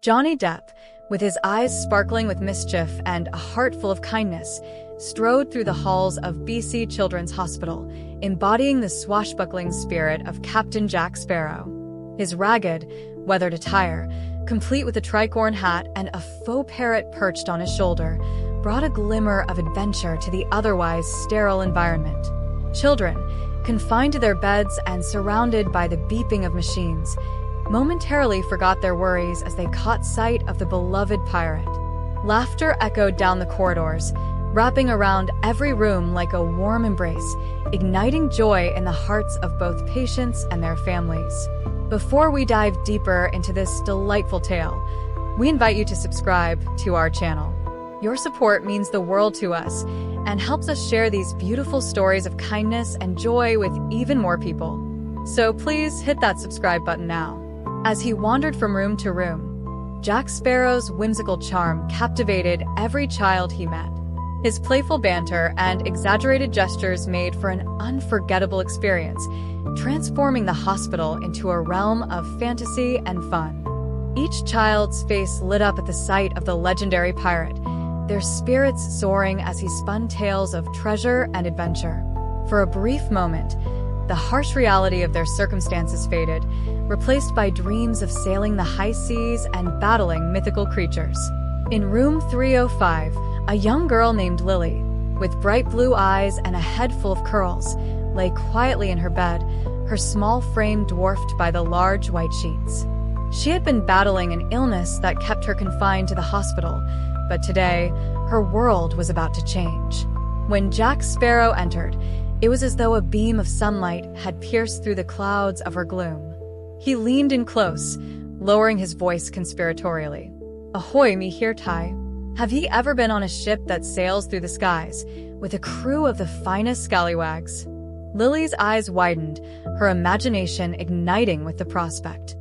Johnny Depp, with his eyes sparkling with mischief and a heart full of kindness, strode through the halls of BC Children's Hospital, embodying the swashbuckling spirit of Captain Jack Sparrow. His ragged, weathered attire, complete with a tricorn hat and a faux parrot perched on his shoulder, brought a glimmer of adventure to the otherwise sterile environment. Children, confined to their beds and surrounded by the beeping of machines, momentarily forgot their worries as they caught sight of the beloved pirate. Laughter echoed down the corridors, wrapping around every room like a warm embrace, igniting joy in the hearts of both patients and their families. Before we dive deeper into this delightful tale, we invite you to subscribe to our channel. Your support means the world to us and helps us share these beautiful stories of kindness and joy with even more people. So please hit that subscribe button now. As he wandered from room to room, Jack Sparrow's whimsical charm captivated every child he met. His playful banter and exaggerated gestures made for an unforgettable experience, transforming the hospital into a realm of fantasy and fun. Each child's face lit up at the sight of the legendary pirate, their spirits soaring as he spun tales of treasure and adventure. For a brief moment, the harsh reality of their circumstances faded, replaced by dreams of sailing the high seas and battling mythical creatures. In room 305, a young girl named Lily, with bright blue eyes and a head full of curls, lay quietly in her bed, her small frame dwarfed by the large white sheets. She had been battling an illness that kept her confined to the hospital, but today, her world was about to change. When Jack Sparrow entered, it was as though a beam of sunlight had pierced through the clouds of her gloom. He leaned in close, lowering his voice conspiratorially. "Ahoy, me here, Ty. Have ye ever been on a ship that sails through the skies, with a crew of the finest scallywags?" Lily's eyes widened, her imagination igniting with the prospect.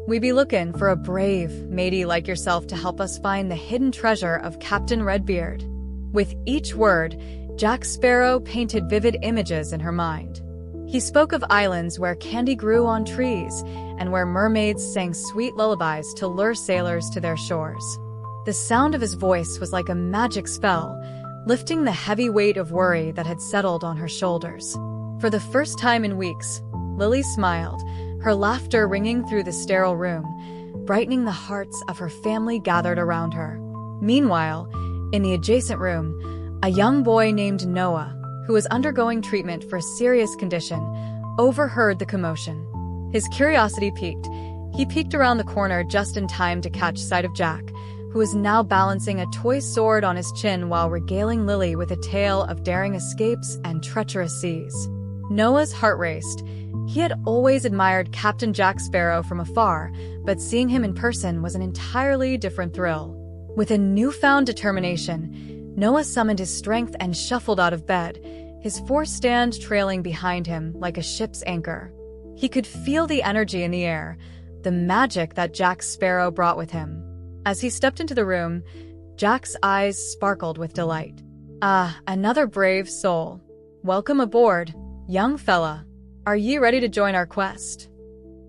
"We be looking for a brave matey like yourself to help us find the hidden treasure of Captain Redbeard." With each word, Jack Sparrow painted vivid images in her mind. He spoke of islands where candy grew on trees and where mermaids sang sweet lullabies to lure sailors to their shores. The sound of his voice was like a magic spell, lifting the heavy weight of worry that had settled on her shoulders. For the first time in weeks, Lily smiled, her laughter ringing through the sterile room, brightening the hearts of her family gathered around her. Meanwhile, in the adjacent room, a young boy named Noah, who was undergoing treatment for a serious condition, overheard the commotion. His curiosity piqued. He peeked around the corner just in time to catch sight of Jack, who was now balancing a toy sword on his chin while regaling Lily with a tale of daring escapes and treacherous seas. Noah's heart raced. He had always admired Captain Jack Sparrow from afar, but seeing him in person was an entirely different thrill. With a newfound determination, Noah summoned his strength and shuffled out of bed, his forestand trailing behind him like a ship's anchor. He could feel the energy in the air, the magic that Jack Sparrow brought with him. As he stepped into the room, Jack's eyes sparkled with delight. "Ah, another brave soul. Welcome aboard, young fella. Are ye ready to join our quest?"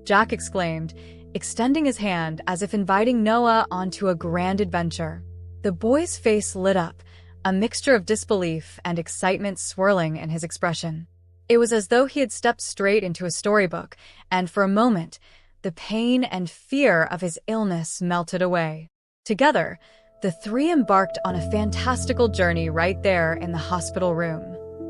Jack exclaimed, extending his hand as if inviting Noah onto a grand adventure. The boy's face lit up, a mixture of disbelief and excitement swirling in his expression. It was as though he had stepped straight into a storybook, and for a moment, the pain and fear of his illness melted away. Together, the three embarked on a fantastical journey right there in the hospital room.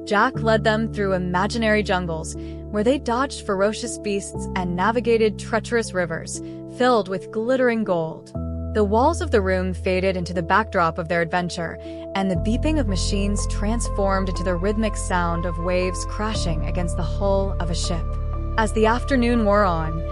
Jack led them through imaginary jungles, where they dodged ferocious beasts and navigated treacherous rivers, filled with glittering gold. The walls of the room faded into the backdrop of their adventure, and the beeping of machines transformed into the rhythmic sound of waves crashing against the hull of a ship. As the afternoon wore on,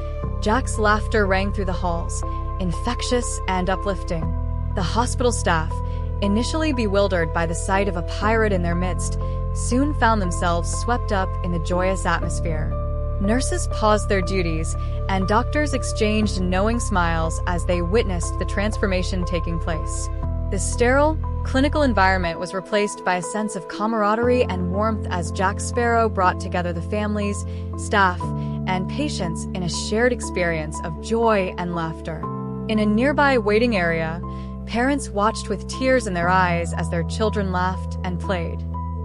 Jack's laughter rang through the halls, infectious and uplifting. The hospital staff, initially bewildered by the sight of a pirate in their midst, soon found themselves swept up in the joyous atmosphere. Nurses paused their duties, and doctors exchanged knowing smiles as they witnessed the transformation taking place. The sterile, clinical environment was replaced by a sense of camaraderie and warmth as Jack Sparrow brought together the families, staff, and patients in a shared experience of joy and laughter. In a nearby waiting area, parents watched with tears in their eyes as their children laughed and played.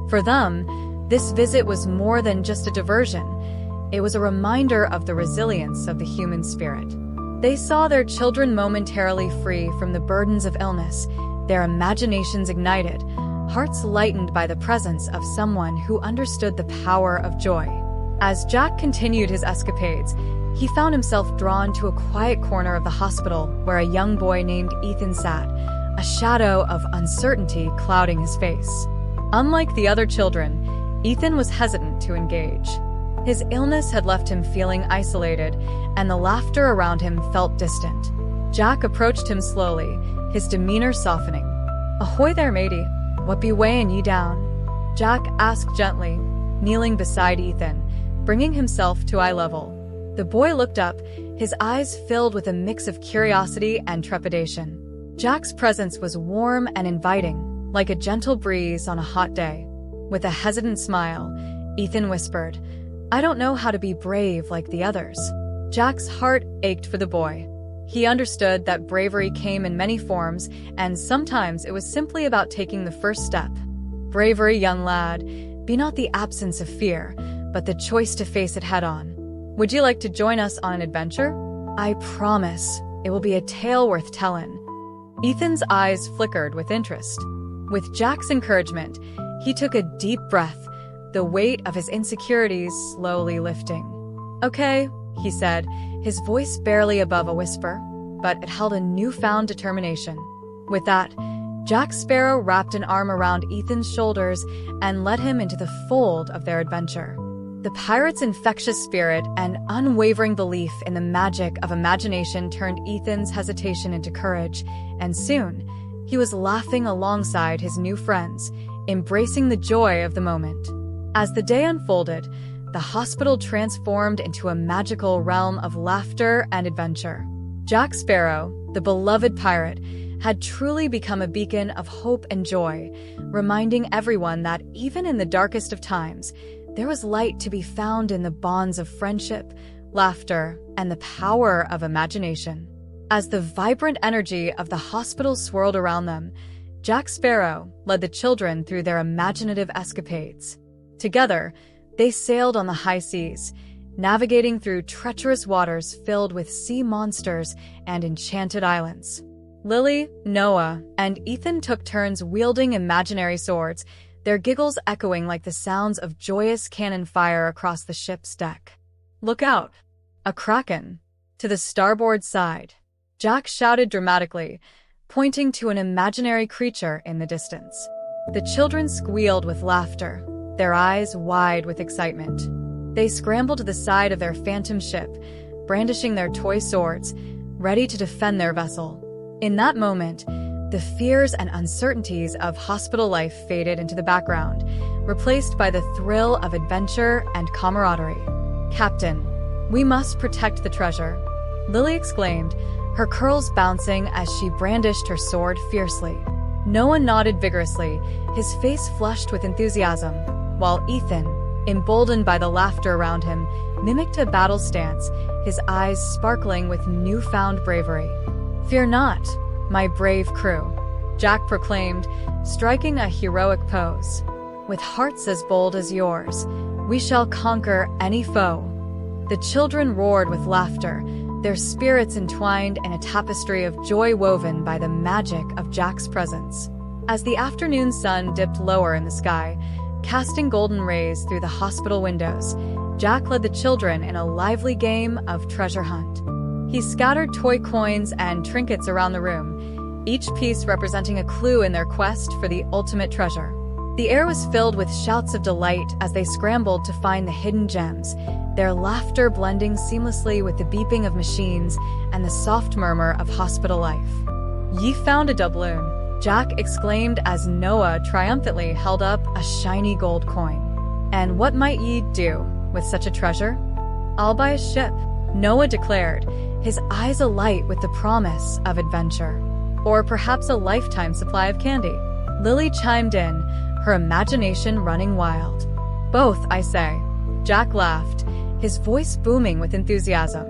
For them, this visit was more than just a diversion. It was a reminder of the resilience of the human spirit. They saw their children momentarily free from the burdens of illness, their imaginations ignited, hearts lightened by the presence of someone who understood the power of joy. As Jack continued his escapades, he found himself drawn to a quiet corner of the hospital where a young boy named Ethan sat, a shadow of uncertainty clouding his face. Unlike the other children, Ethan was hesitant to engage. His illness had left him feeling isolated, and the laughter around him felt distant. Jack approached him slowly, his demeanor softening. "Ahoy there, matey. What be weighing ye down?" Jack asked gently, kneeling beside Ethan, bringing himself to eye level. The boy looked up, his eyes filled with a mix of curiosity and trepidation. Jack's presence was warm and inviting, like a gentle breeze on a hot day. With a hesitant smile, Ethan whispered, "I don't know how to be brave like the others." Jack's heart ached for the boy. He understood that bravery came in many forms, and sometimes it was simply about taking the first step. Bravery, young lad, be not the absence of fear, but the choice to face it head-on. Would you like to join us on an adventure? I promise it will be a tale worth telling. Ethan's eyes flickered with interest. With Jack's encouragement, he took a deep breath, the weight of his insecurities slowly lifting. "Okay," he said, his voice barely above a whisper, but it held a newfound determination. With that, Jack Sparrow wrapped an arm around Ethan's shoulders and led him into the fold of their adventure. The pirate's infectious spirit and unwavering belief in the magic of imagination turned Ethan's hesitation into courage, and soon, he was laughing alongside his new friends, embracing the joy of the moment. As the day unfolded, the hospital transformed into a magical realm of laughter and adventure. Jack Sparrow, the beloved pirate, had truly become a beacon of hope and joy, reminding everyone that even in the darkest of times, there was light to be found in the bonds of friendship, laughter, and the power of imagination. As the vibrant energy of the hospital swirled around them, Jack Sparrow led the children through their imaginative escapades. Together, they sailed on the high seas, navigating through treacherous waters filled with sea monsters and enchanted islands. Lily, Noah, and Ethan took turns wielding imaginary swords, their giggles echoing like the sounds of joyous cannon fire across the ship's deck. "Look out! A kraken!" To the starboard side, Jack shouted dramatically, pointing to an imaginary creature in the distance. The children squealed with laughter, their eyes wide with excitement. They scrambled to the side of their phantom ship, brandishing their toy swords, ready to defend their vessel. In that moment, the fears and uncertainties of hospital life faded into the background, replaced by the thrill of adventure and camaraderie. "Captain, we must protect the treasure," Lily exclaimed, her curls bouncing as she brandished her sword fiercely. Noah nodded vigorously, his face flushed with enthusiasm, while Ethan, emboldened by the laughter around him, mimicked a battle stance, his eyes sparkling with newfound bravery. "Fear not, my brave crew," Jack proclaimed, striking a heroic pose. "With hearts as bold as yours, we shall conquer any foe." The children roared with laughter, their spirits entwined in a tapestry of joy woven by the magic of Jack's presence. As the afternoon sun dipped lower in the sky, casting golden rays through the hospital windows, Jack led the children in a lively game of treasure hunt. He scattered toy coins and trinkets around the room, each piece representing a clue in their quest for the ultimate treasure. The air was filled with shouts of delight as they scrambled to find the hidden gems, their laughter blending seamlessly with the beeping of machines and the soft murmur of hospital life. "Ye found a doubloon," Jack exclaimed as Noah triumphantly held up a shiny gold coin. "And what might ye do with such a treasure?" "I'll buy a ship," Noah declared, his eyes alight with the promise of adventure. "Or perhaps a lifetime supply of candy," Lily chimed in, her imagination running wild. "Both, I say," Jack laughed, his voice booming with enthusiasm.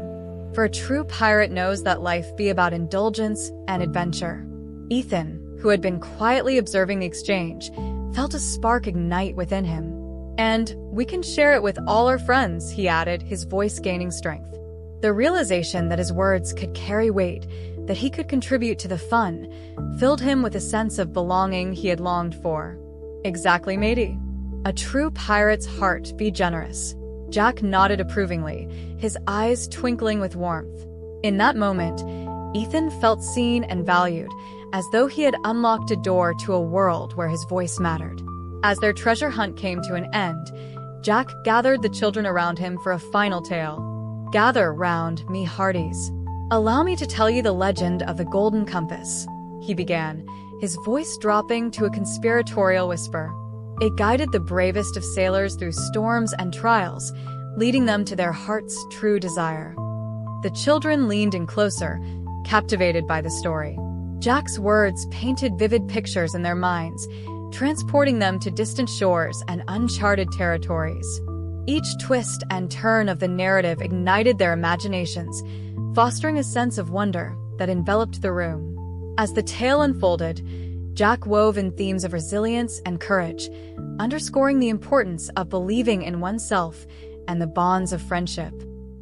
for a true pirate knows that life be about indulgence and adventure. Ethan, who had been quietly observing the exchange, felt a spark ignite within him. "And we can share it with all our friends," he added, his voice gaining strength. The realization that his words could carry weight, that he could contribute to the fun, filled him with a sense of belonging he had longed for. "Exactly, matey. A true pirate's heart be generous." Jack nodded approvingly, his eyes twinkling with warmth. In that moment, Ethan felt seen and valued, as though he had unlocked a door to a world where his voice mattered. As their treasure hunt came to an end, Jack gathered the children around him for a final tale. "Gather round, me hearties. Allow me to tell you the legend of the Golden Compass," he began, his voice dropping to a conspiratorial whisper. It guided the bravest of sailors through storms and trials, leading them to their heart's true desire. The children leaned in closer, captivated by the story. Jack's words painted vivid pictures in their minds, transporting them to distant shores and uncharted territories. Each twist and turn of the narrative ignited their imaginations, fostering a sense of wonder that enveloped the room. As the tale unfolded, Jack wove in themes of resilience and courage, underscoring the importance of believing in oneself and the bonds of friendship.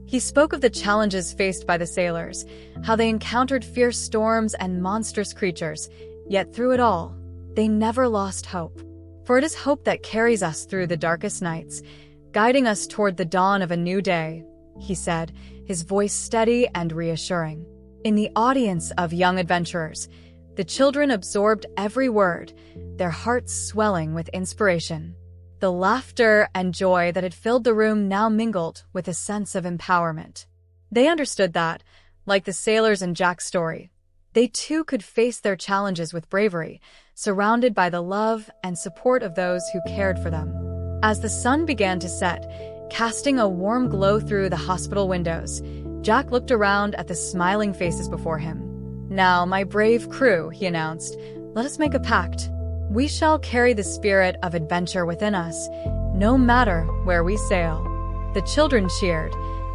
He spoke of the challenges faced by the sailors, how they encountered fierce storms and monstrous creatures, yet through it all, they never lost hope. "For it is hope that carries us through the darkest nights, guiding us toward the dawn of a new day," he said, his voice steady and reassuring. In the audience of young adventurers, the children absorbed every word, their hearts swelling with inspiration. The laughter and joy that had filled the room now mingled with a sense of empowerment. They understood that, like the sailors in Jack's story, they too could face their challenges with bravery, surrounded by the love and support of those who cared for them. As the sun began to set, casting a warm glow through the hospital windows, Jack looked around at the smiling faces before him. "Now, my brave crew," he announced, "let us make a pact. We shall carry the spirit of adventure within us, no matter where we sail." The children cheered,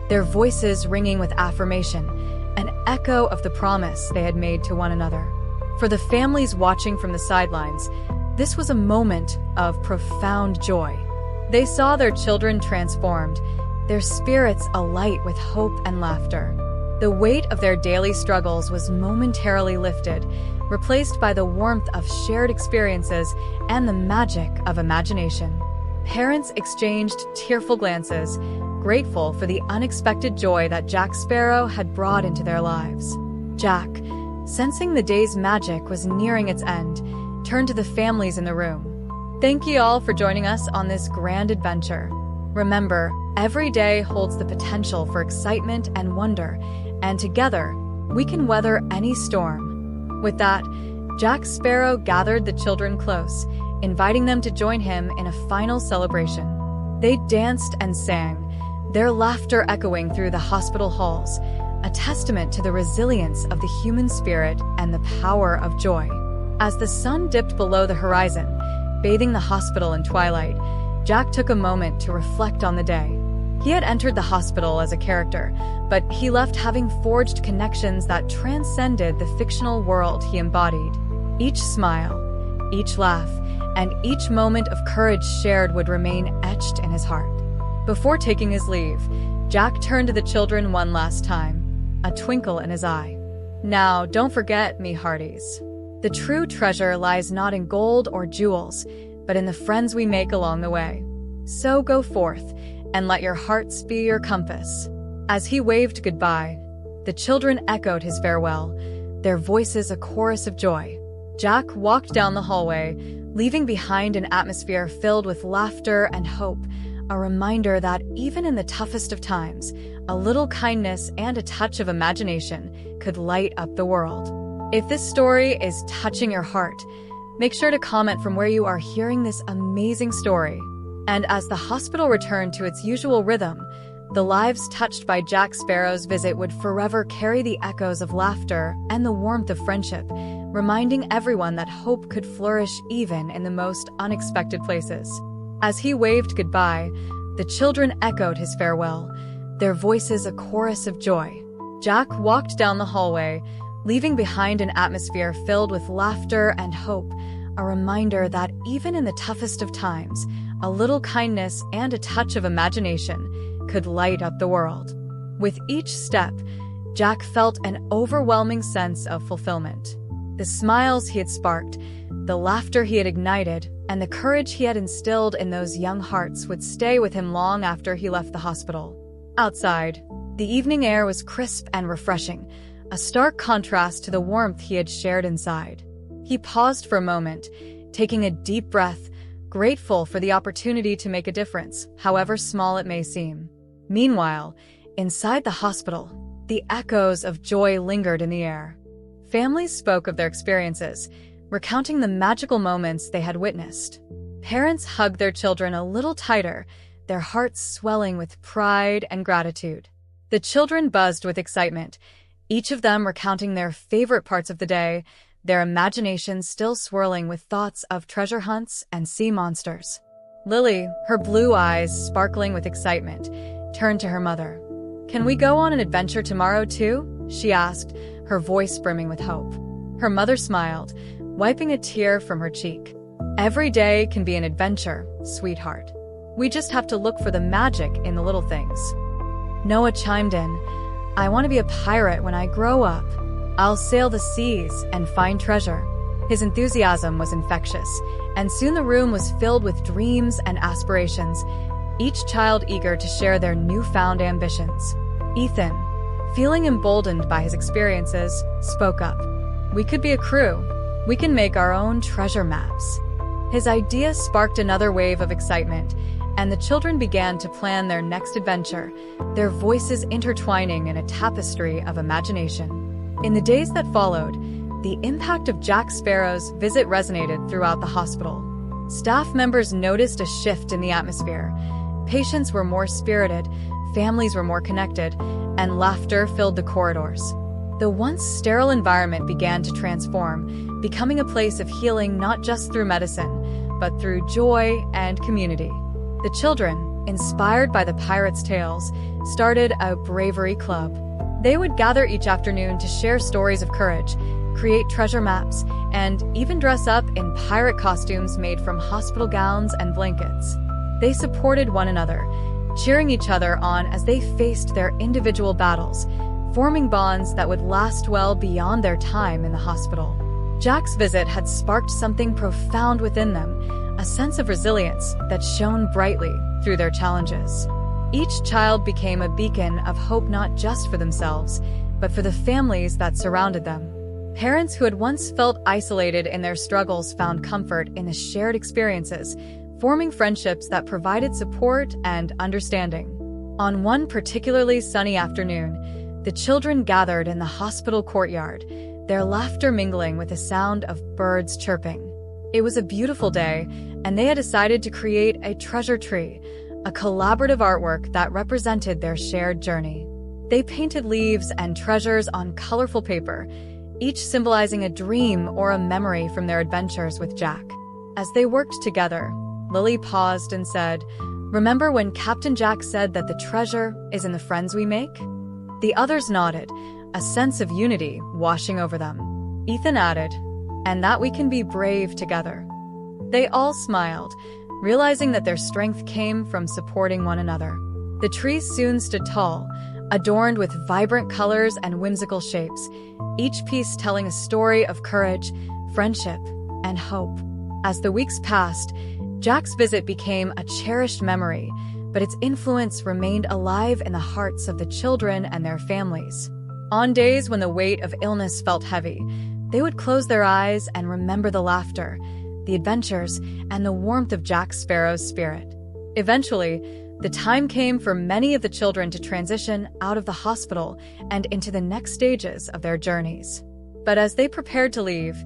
their voices ringing with affirmation, an echo of the promise they had made to one another. For the families watching from the sidelines, this was a moment of profound joy. They saw their children transformed, their spirits alight with hope and laughter. The weight of their daily struggles was momentarily lifted, replaced by the warmth of shared experiences and the magic of imagination. Parents exchanged tearful glances, grateful for the unexpected joy that Jack Sparrow had brought into their lives. Jack, sensing the day's magic was nearing its end, turned to the families in the room. "Thank you all for joining us on this grand adventure. Remember, every day holds the potential for excitement and wonder, and together, we can weather any storm." With that, Jack Sparrow gathered the children close, inviting them to join him in a final celebration. They danced and sang, their laughter echoing through the hospital halls, a testament to the resilience of the human spirit and the power of joy. As the sun dipped below the horizon, bathing the hospital in twilight, Jack took a moment to reflect on the day. He had entered the hospital as a character, but he left having forged connections that transcended the fictional world he embodied. Each smile, each laugh, and each moment of courage shared would remain etched in his heart. Before taking his leave, Jack turned to the children one last time, a twinkle in his eye. "Now, don't forget, me hearties. The true treasure lies not in gold or jewels, but in the friends we make along the way. So go forth, and let your hearts be your compass." As he waved goodbye, the children echoed his farewell, their voices a chorus of joy. Jack walked down the hallway, leaving behind an atmosphere filled with laughter and hope, a reminder that even in the toughest of times, a little kindness and a touch of imagination could light up the world. If this story is touching your heart, make sure to comment from where you are hearing this amazing story. And as the hospital returned to its usual rhythm, the lives touched by Jack Sparrow's visit would forever carry the echoes of laughter and the warmth of friendship, reminding everyone that hope could flourish even in the most unexpected places. As he waved goodbye, the children echoed his farewell, their voices a chorus of joy. Jack walked down the hallway, leaving behind an atmosphere filled with laughter and hope, a reminder that even in the toughest of times, a little kindness and a touch of imagination could light up the world. With each step, Jack felt an overwhelming sense of fulfillment. The smiles he had sparked, the laughter he had ignited, and the courage he had instilled in those young hearts would stay with him long after he left the hospital. Outside, the evening air was crisp and refreshing, a stark contrast to the warmth he had shared inside. He paused for a moment, taking a deep breath, grateful for the opportunity to make a difference, however small it may seem. Meanwhile, inside the hospital, the echoes of joy lingered in the air. Families spoke of their experiences, recounting the magical moments they had witnessed. Parents hugged their children a little tighter, their hearts swelling with pride and gratitude. The children buzzed with excitement, each of them recounting their favorite parts of the day, their imaginations still swirling with thoughts of treasure hunts and sea monsters. Lily, her blue eyes sparkling with excitement, turned to her mother. "Can we go on an adventure tomorrow too?" she asked, her voice brimming with hope. Her mother smiled, wiping a tear from her cheek. "Every day can be an adventure, sweetheart. We just have to look for the magic in the little things." Noah chimed in, "I want to be a pirate when I grow up. I'll sail the seas and find treasure." His enthusiasm was infectious, and soon the room was filled with dreams and aspirations, each child eager to share their newfound ambitions. Ethan, feeling emboldened by his experiences, spoke up. "We could be a crew. We can make our own treasure maps." His idea sparked another wave of excitement, and the children began to plan their next adventure, their voices intertwining in a tapestry of imagination. In the days that followed, the impact of Jack Sparrow's visit resonated throughout the hospital. Staff members noticed a shift in the atmosphere. Patients were more spirited, families were more connected, and laughter filled the corridors. The once sterile environment began to transform, becoming a place of healing not just through medicine, but through joy and community. The children, inspired by the pirates' tales, started a bravery club. They would gather each afternoon to share stories of courage, create treasure maps, and even dress up in pirate costumes made from hospital gowns and blankets. They supported one another, cheering each other on as they faced their individual battles, forming bonds that would last well beyond their time in the hospital. Jack's visit had sparked something profound within them, a sense of resilience that shone brightly through their challenges. Each child became a beacon of hope not just for themselves, but for the families that surrounded them. Parents who had once felt isolated in their struggles found comfort in the shared experiences, forming friendships that provided support and understanding. On one particularly sunny afternoon, the children gathered in the hospital courtyard, their laughter mingling with the sound of birds chirping. It was a beautiful day, and they had decided to create a treasure tree, a collaborative artwork that represented their shared journey. They painted leaves and treasures on colorful paper, each symbolizing a dream or a memory from their adventures with Jack. As they worked together, Lily paused and said, "Remember when Captain Jack said that the treasure is in the friends we make?" The others nodded, a sense of unity washing over them. Ethan added, "And that we can be brave together." They all smiled, realizing that their strength came from supporting one another. The tree soon stood tall, adorned with vibrant colors and whimsical shapes, each piece telling a story of courage, friendship, and hope. As the weeks passed, Jack's visit became a cherished memory, but its influence remained alive in the hearts of the children and their families. On days when the weight of illness felt heavy, they would close their eyes and remember the laughter, the adventures, and the warmth of Jack Sparrow's spirit. Eventually, the time came for many of the children to transition out of the hospital and into the next stages of their journeys. But as they prepared to leave,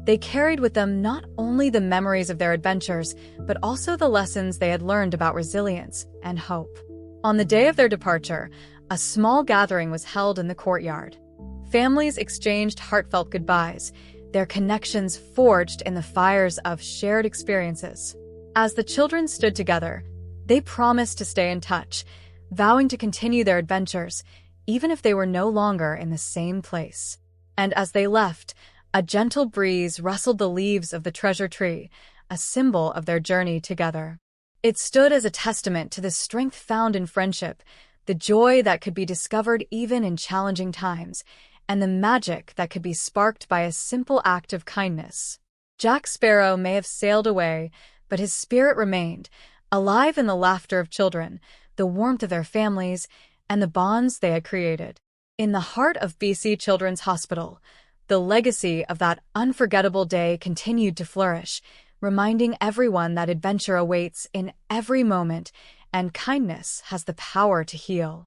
they carried with them not only the memories of their adventures, but also the lessons they had learned about resilience and hope. On the day of their departure, a small gathering was held in the courtyard. Families exchanged heartfelt goodbyes, their connections forged in the fires of shared experiences. As the children stood together, they promised to stay in touch, vowing to continue their adventures, even if they were no longer in the same place. And as they left, a gentle breeze rustled the leaves of the treasure tree, a symbol of their journey together. It stood as a testament to the strength found in friendship, the joy that could be discovered even in challenging times, and the magic that could be sparked by a simple act of kindness. Jack Sparrow may have sailed away, but his spirit remained, alive in the laughter of children, the warmth of their families, and the bonds they had created. In the heart of BC Children's Hospital, the legacy of that unforgettable day continued to flourish, reminding everyone that adventure awaits in every moment and kindness has the power to heal.